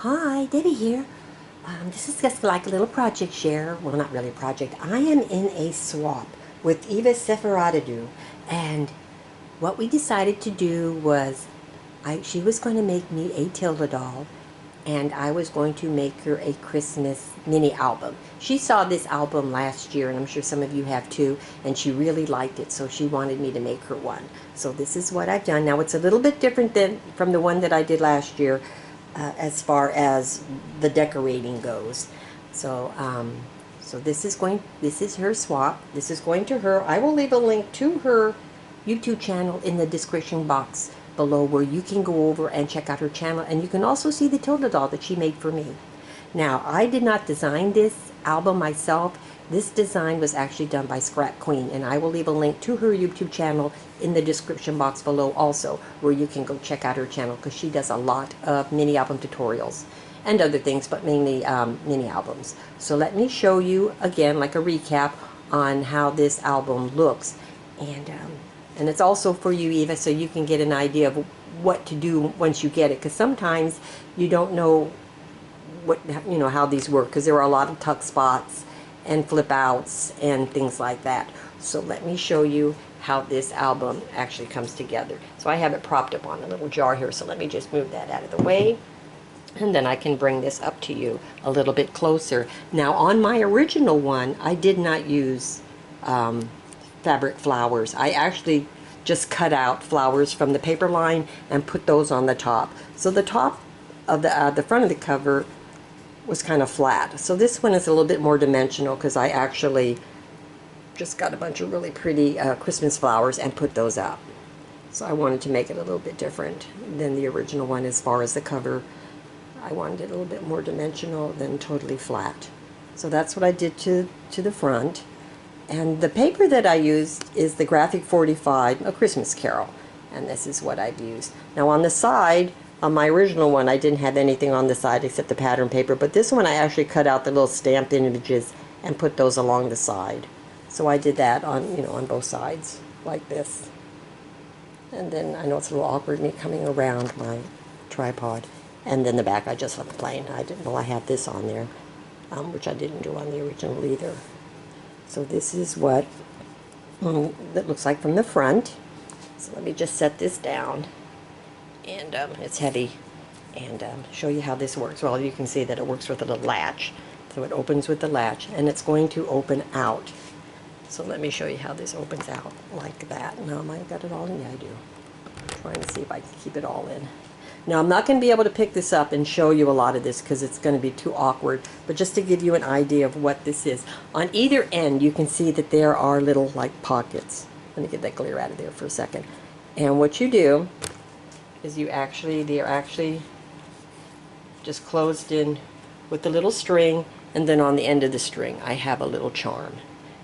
Hi, Debbie here. This is just like a little project share. Well, not really a project. I am in a swap with Eva Seferiadou, and what we decided to do was she was going to make me a Tilda doll, and I was going to make her a Christmas mini album. She saw this album last year, and I'm sure some of you have too, and she really liked it, so she wanted me to make her one. So this is what I've done. Now it's a little bit different than from the one that I did last year, as far as the decorating goes. So, so this is her swap. This is going to her. I will leave a link to her YouTube channel in the description box below, where you can go over and check out her channel, and you can also see the Tilda doll that she made for me. Now, I did not design this album myself. This design was actually done by Scrap Queen, and I will leave a link to her YouTube channel in the description box below also, where you can go check out her channel, because she does a lot of mini album tutorials and other things, but mainly mini albums. So let me show you again, like a recap on how this album looks, and it's also for you, Eva, so you can get an idea of what to do once you get it, because sometimes you don't know how these work, because there are a lot of tuck spots and flip outs and things like that. So let me show you how this album actually comes together. So I have it propped up on a little jar here, so let me just move that out of the way, and then I can bring this up to you a little bit closer. Now, on my original one, I did not use fabric flowers. I actually just cut out flowers from the paper line and put those on the top. So the top of the front of the cover was kind of flat. So this one is a little bit more dimensional, because I actually just got a bunch of really pretty Christmas flowers and put those up. So I wanted to make it a little bit different than the original one as far as the cover. I wanted it a little bit more dimensional than totally flat. So that's what I did to the front. And the paper that I used is the Graphic 45, A Christmas Carol. And this is what I've used. Now on the side, on my original one, I didn't have anything on the side except the pattern paper, but this one I actually cut out the little stamped images and put those along the side. So I did that on, on both sides, like this. And then I know it's a little awkward, me coming around my tripod. And then the back I just left plain. I didn't know I had this on there, which I didn't do on the original either. So this is what that looks like from the front. So let me just set this down, and it's heavy, and show you how this works. Well, you can see that it works with a little latch. So it opens with the latch, and it's going to open out. So let me show you how this opens out, like that. Now, am I got it all in? Yeah, I do. I'm trying to see if I can keep it all in. Now, I'm not going to be able to pick this up and show you a lot of this, because it's going to be too awkward, but just to give you an idea of what this is. On either end, you can see that there are little, like, pockets. Let me get that glare out of there for a second. And what you do is they're actually just closed in with the little string, and then on the end of the string, I have a little charm.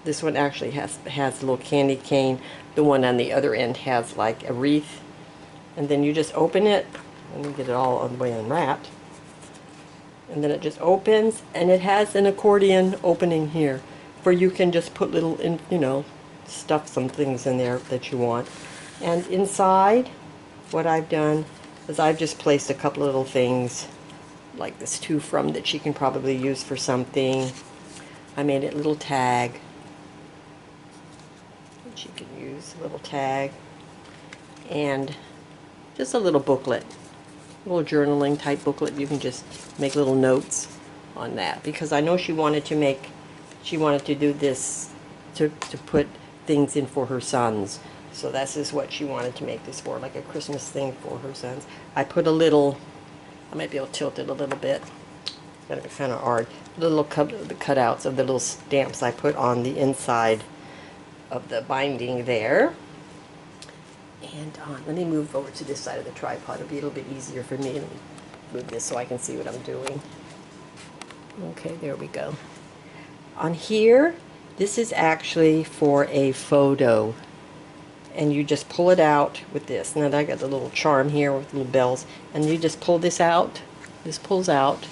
This one actually has a little candy cane. The one on the other end has, like, a wreath. And then you just open it. Let me get it all the way unwrapped. And then it just opens, and it has an accordion opening here, where you can just put little, stuff some things in there that you want. And inside, what I've done is I've just placed a couple little things, like this to from that she can probably use for something. I made it a little tag. And she can use a little tag. And just a little booklet. Little journaling type booklet. You can just make little notes on that, because I know she wanted to do this to put things in for her sons. So this is what she wanted to make this for, like a Christmas thing for her sons. I put a little, I might be able to tilt it a little bit. It's gonna be kind of hard. The cutouts of the little stamps I put on the inside of the binding there. And let me move over to this side of the tripod. It'll be a little bit easier for me. Let me move this so I can see what I'm doing. Okay, there we go. On here, this is actually for a photo. And you just pull it out with this. Now I got the little charm here with little bells. And you just pull this out. This pulls out.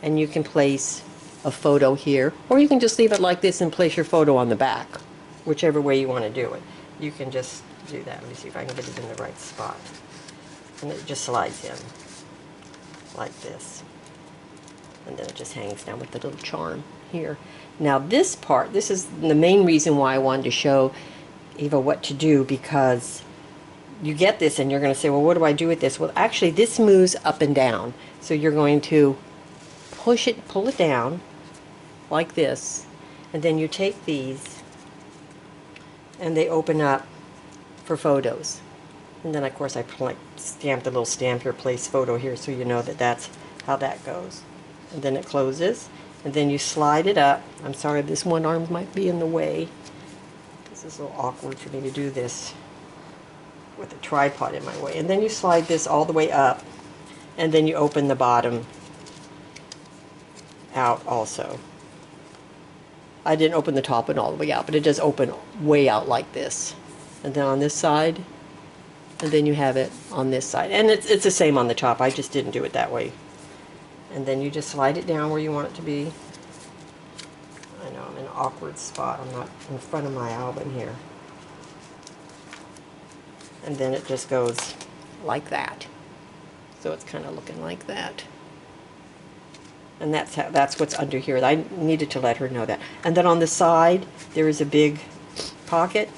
And you can place a photo here. Or you can just leave it like this and place your photo on the back. Whichever way you want to do it. You can just do that. Let me see if I can get it in the right spot. And it just slides in. like this. And then it just hangs down with the little charm here. Now this part, this is the main reason why I wanted to show Eva what to do, because you get this and you're going to say, well, what do I do with this? Well, actually this moves up and down. So you're going to pull it down like this, and then you take these and they open up for photos. And then of course I stamped a little stamp here, place photo here, so you know that that's how that goes. And then it closes, and then you slide it up. I'm sorry, this one arm might be in the way. This is a little awkward for me to do this with a tripod in my way. And then you slide this all the way up, and then you open the bottom out also. I didn't open the top one all the way out, but it does open way out like this. And then on this side, and then you have it on this side. And it's the same on the top, I just didn't do it that way. And then you just slide it down where you want it to be. I know I'm in an awkward spot, I'm not in front of my album here. And then it just goes like that. So it's kind of looking like that. And that's what's under here. I needed to let her know that. And then on the side, there is a big pocket.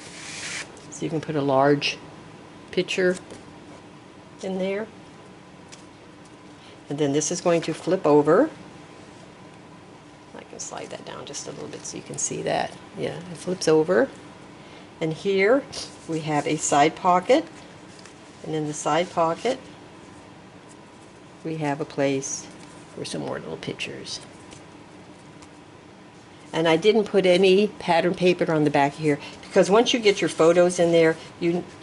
So you can put a large picture in there. And then this is going to flip over. I can slide that down just a little bit so you can see that. Yeah, it flips over. And here we have a side pocket. And in the side pocket, we have a place for some more little pictures. And I didn't put any pattern paper on the back here, because once you get your photos in there,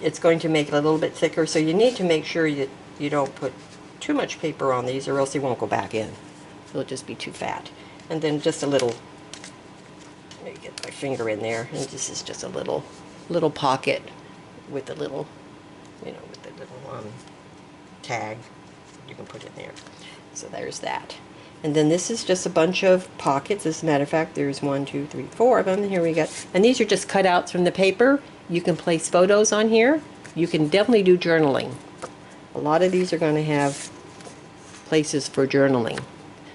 it's going to make it a little bit thicker, so you need to make sure you don't put too much paper on these, or else they won't go back in. It'll just be too fat. And then just a little, let me get my finger in there, and this is just a little pocket with a little, with the little tag you can put in there. So there's that. And then this is just a bunch of pockets. As a matter of fact, there's 1, 2, 3, 4 of them. And here we go. And these are just cutouts from the paper. You can place photos on here. You can definitely do journaling. A lot of these are going to have places for journaling.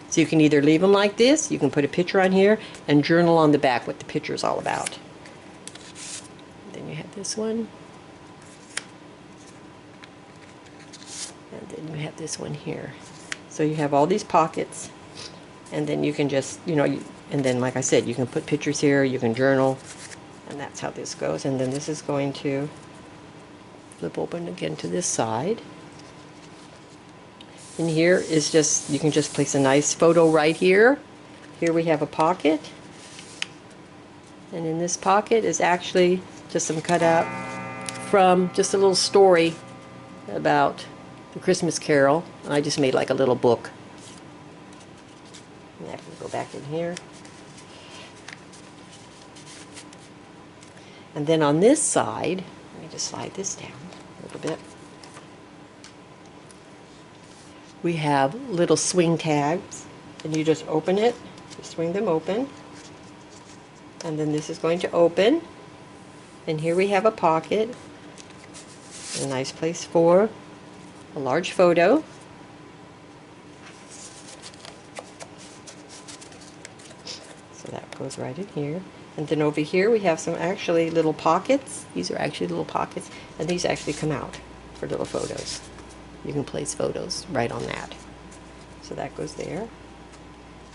So you can either leave them like this, you can put a picture on here, and journal on the back what the picture is all about. Then you have this one. And then you have this one here. So you have all these pockets, and then you can just, and then like I said, you can put pictures here, you can journal, and that's how this goes. And then this is going to flip open again to this side. And here is just, you can just place a nice photo right here. Here we have a pocket, and in this pocket is actually just some cutout from just a little story about the Christmas Carol. I just made like a little book. And I can go back in here. And then on this side, let me just slide this down a little bit. We have little swing tags, and you just open it, you swing them open, and then this is going to open, and here we have a pocket, a nice place for a large photo. So that goes right in here. And then over here we have some actually little pockets. These are actually little pockets, and these actually come out for little photos. You can place photos right on that. So that goes there.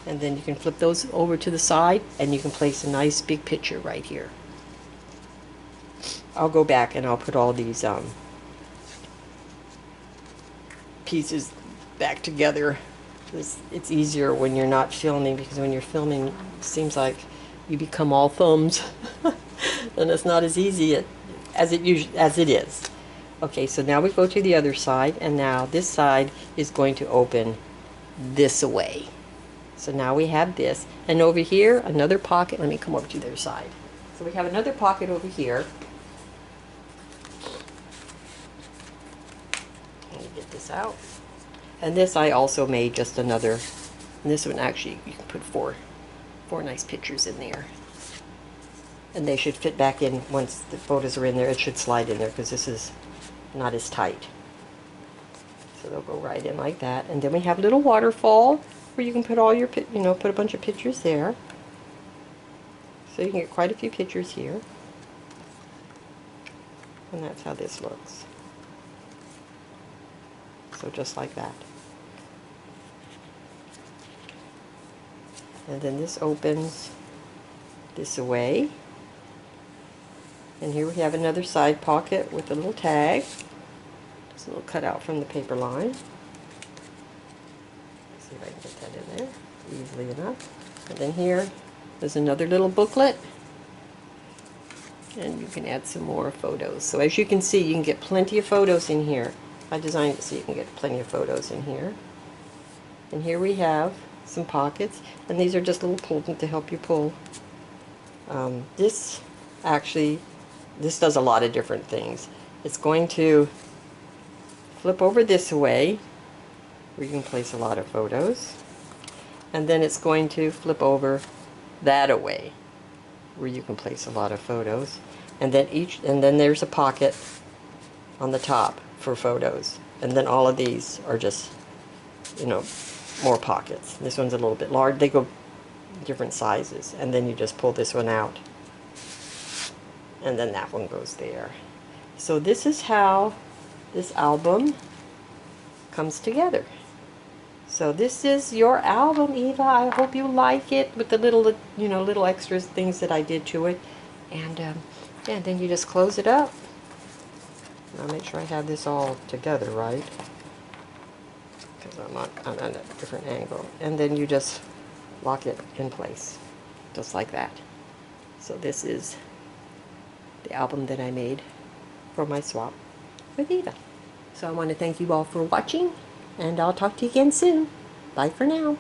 And then you can flip those over to the side, and you can place a nice big picture right here. I'll go back and I'll put all these pieces back together. It's easier when you're not filming, because when you're filming, it seems like you become all thumbs, and it's not as easy as it is. Okay, so now we go to the other side, and now this side is going to open this away. So now we have this, and over here another pocket. Let me come over to the other side. So we have another pocket over here. Let me get this out. And this I also made just another, and this one actually you can put four nice pictures in there. And they should fit back in once the photos are in there. It should slide in there because this is not as tight. So they'll go right in like that. And then we have a little waterfall where you can put all your, put a bunch of pictures there. So you can get quite a few pictures here. And that's how this looks. So just like that. And then this opens this away. And here we have another side pocket with a little tag. Just a little cutout from the paper line. Let's see if I can get that in there easily enough. And then here there's another little booklet. And you can add some more photos. So as you can see, you can get plenty of photos in here. I designed it so you can get plenty of photos in here. And here we have some pockets. And these are just little pulls to help you pull. This does a lot of different things. It's going to flip over this way, where you can place a lot of photos. And then it's going to flip over that away, where you can place a lot of photos. And then there's a pocket on the top for photos. And then all of these are just, more pockets. This one's a little bit large. They go different sizes. And then you just pull this one out. And then that one goes there. So this is how this album comes together. So this is your album, Eva. I hope you like it with the little, little extras, things that I did to it. And yeah, then you just close it up. I'll make sure I have this all together, right? Because I'm at a different angle. And then you just lock it in place, just like that. So this is the album that I made for my swap with Eva. So I want to thank you all for watching, and I'll talk to you again soon. Bye for now.